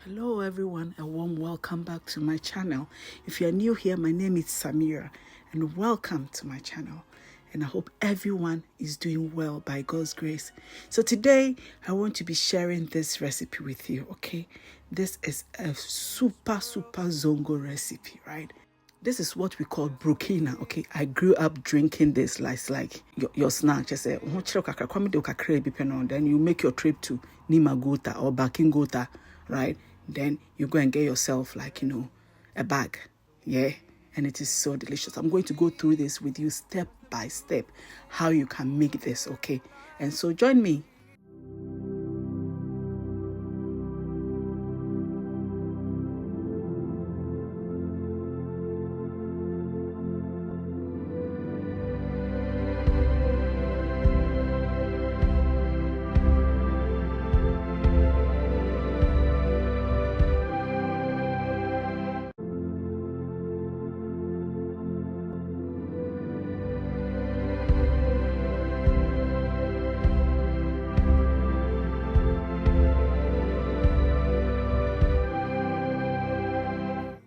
Hello everyone, a warm welcome back to my channel. If you are new here, my name is Samira and welcome to my channel. And I hope everyone is doing well by God's grace. So today I want to be sharing this recipe with you, okay? This is a super Zongo recipe, right? This is what we call Brukina, okay? I grew up drinking this like your snack. Just say, then you make your trip to Nimagota or Bakingota, right? Then you go and get yourself a bag, yeah? And it is so delicious. I'm going to go through this with you step by step, how you can make this, okay? And so join me.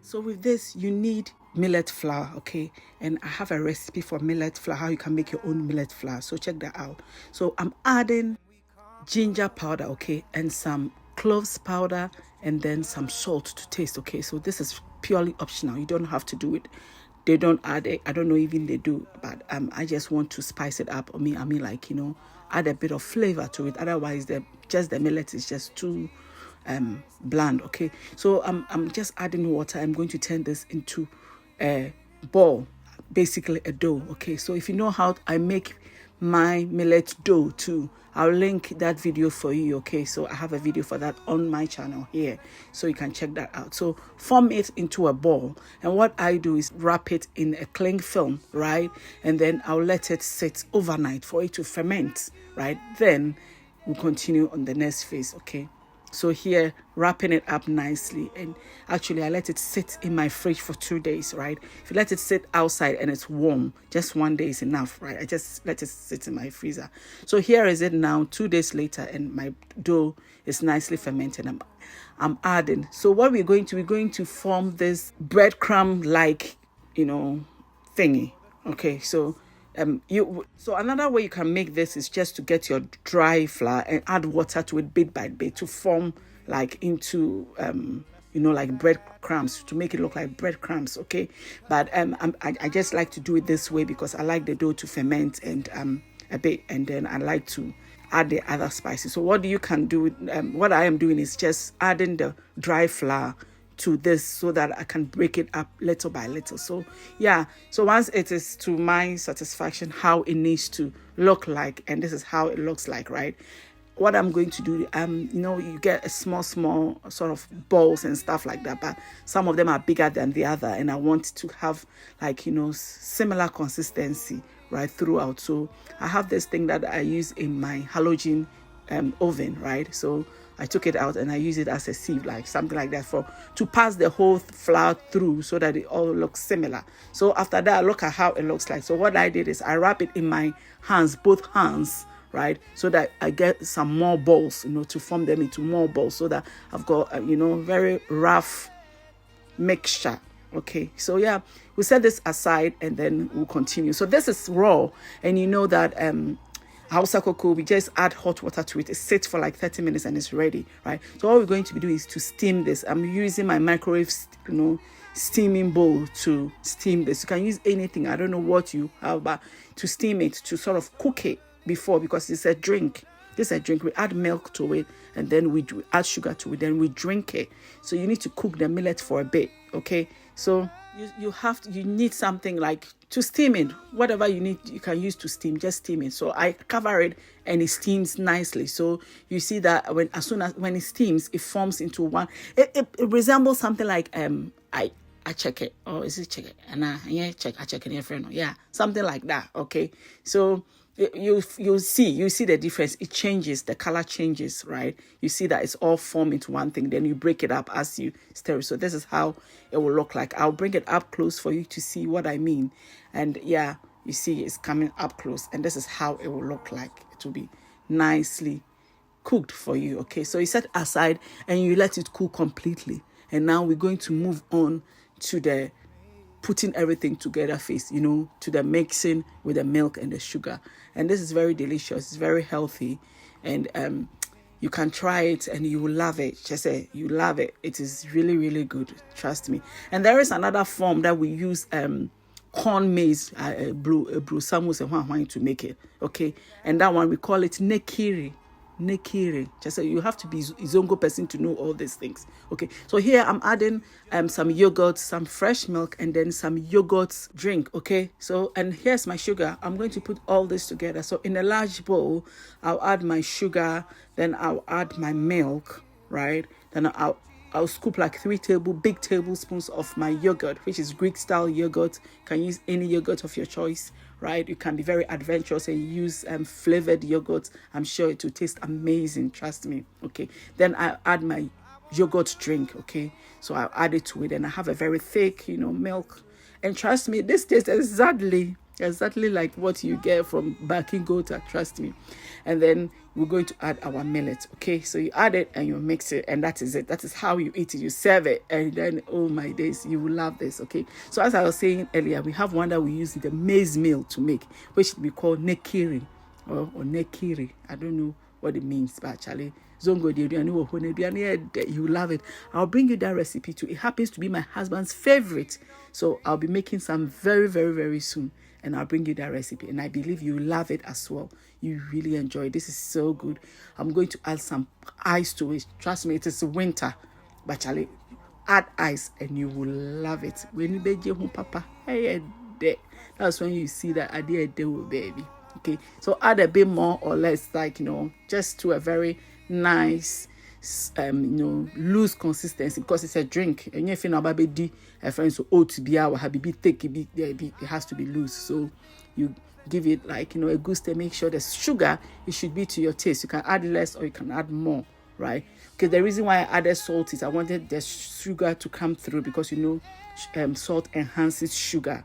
So with this, you need millet flour, okay? And I have a recipe for millet flour, how you can make your own millet flour. So check that out. So I'm adding ginger powder, okay? And some cloves powder and then some salt to taste, okay? So this is purely optional. You don't have to do it. They don't add it. I don't know even they do, but I just want to spice it up. I mean, add a bit of flavor to it. Otherwise, the millet is just too bland, okay? So I'm just adding water. I'm going to turn this into a ball, basically a dough, okay? So if you know how I make my millet dough too, I'll link that video for you, okay? So I have a video for that on my channel here, so you can check that out. So form it into a ball, and what I do is wrap it in a cling film, right? And then I'll let it sit overnight for it to ferment, right? Then we'll continue on the next phase, okay? So here, wrapping it up nicely. And actually, I let it sit in my fridge for 2 days, right? If you let it sit outside and it's warm, just 1 day is enough, right? I just let it sit in my freezer. So here is it now, 2 days later, and my dough is nicely fermented. I'm adding. So what we're going to form this breadcrumb-like, thingy. Okay, so so another way you can make this is just to get your dry flour and add water to it bit by bit to form into like breadcrumbs, to make it look like breadcrumbs, okay? But I just like to do it this way because I like the dough to ferment and a bit, and then I like to add the other spices. So what you can do, what I am doing is just adding the dry flour to this so that I can break it up little by little. So yeah, so once it is to my satisfaction how it needs to look like, and this is how it looks like, right? What I'm going to do, you get a small sort of balls and stuff like that, but some of them are bigger than the other, and I want to have similar consistency right throughout. So I have this thing that I use in my halogen oven, right? So I took it out and I use it as a sieve, like something like that, to pass the whole flour through so that it all looks similar. So after that, look at how it looks like. So what I did is I wrap it in my hands, both hands, right? So that I get some more balls, to form them into more balls, so that I've got, very rough mixture. Okay, so yeah, we set this aside and then we'll continue. So this is raw, and you know that Hausa cocoa, we just add hot water to it. It sits for like 30 minutes and it's ready, right? So all we're going to be doing is to steam this. I'm using my microwave, steaming bowl to steam this. You can use anything. I don't know what you have, but to steam it, to sort of cook it before, because it's a drink. This is a drink. We add milk to it, and then we add sugar to it, then we drink it. So you need to cook the millet for a bit, okay? So you need something like to steam it. Whatever you need, you can use to steam. Just steam it. So I cover it and it steams nicely. So you see that when it steams, it forms into one. It resembles something like I check it, or is it check it? And I check it in friend. Yeah, something like that. Okay, so you see the difference. It changes, the color changes, right? You see that it's all formed into one thing. Then you break it up as you stir it. So this is how it will look like. I'll bring it up close for you to see what I mean. And yeah, you see it's coming up close, and this is how it will look like. It will be nicely cooked for you. Okay, so you set aside and you let it cool completely. And now we're going to move on to the putting everything together phase, to the mixing with the milk and the sugar. And this is very delicious. It's very healthy. And you can try it and you will love it. Just say you love it. It is really, really good. Trust me. And there is another form that we use corn maize, blue samus and wine to make it. Okay. And that one we call it nekiri. Just so you have to be Zongo person to know all these things. Okay, so here I'm adding some yogurt, some fresh milk, and then some yogurt drink. Okay, so and here's my sugar. I'm going to put all this together. So in a large bowl, I'll add my sugar, then I'll add my milk, right? Then I'll scoop like 3 big tablespoons of my yogurt, which is Greek style yogurt. You can use any yogurt of your choice, right? You can be very adventurous and use flavored yogurt. I'm sure it will taste amazing. Trust me. Okay. Then I add my yogurt drink. Okay. So I'll add it to it, and I have a very thick, milk. And trust me, this tastes exactly like what you get from Baking Gota. Trust me. And then we're going to add our millet. Okay, so you add it and you mix it, and that is it. That is how you eat it. You serve it, and then, oh my days, you will love this. Okay, so as I was saying earlier, we have one that we use the maize meal to make, which we call nekiri or nekiri. I don't know what it means, but actually Zongo, you love it. I'll bring you that recipe too. It happens to be my husband's favorite, so I'll be making some very, very, very soon, and I'll bring you that recipe, and I believe you love it as well. You really enjoy it. This is so good. I'm going to add some ice to it. Trust me, it is winter, but Charlie, add ice and you will love it. When you beg your papa, that's when you see that idea, baby. Okay, so add a bit more or less, like just to a very nice, loose consistency, because it's a drink. And if you know about baby, a friend so oat be our happy thick, it has to be loose. So you give it like a good step. Make sure the sugar, it should be to your taste. You can add less or you can add more, right? Okay, the reason why I added salt is I wanted the sugar to come through, because salt enhances sugar,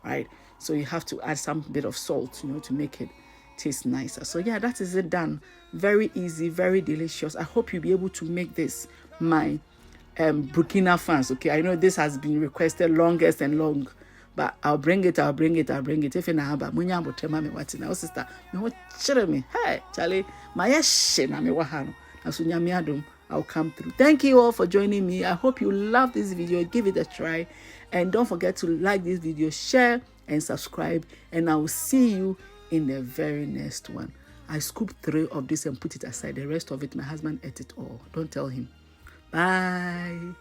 right? So you have to add some bit of salt, to make it taste nicer. So yeah, that is it done. Very easy, very delicious. I hope you'll be able to make this, my Brukina fans. Okay, I know this has been requested longest and long, but I'll bring it. If you know about munya botema me wati na sister me ho chere me, hey Charlie, my yeshe na me wahano na so nyame adom, I'll come through. Thank you all for joining me. I hope you love this video. Give it a try, and don't forget to like this video, share and subscribe, and I will see you in the very next one. I scooped 3 of this and put it aside. The rest of it, my husband ate it all. Don't tell him. Bye.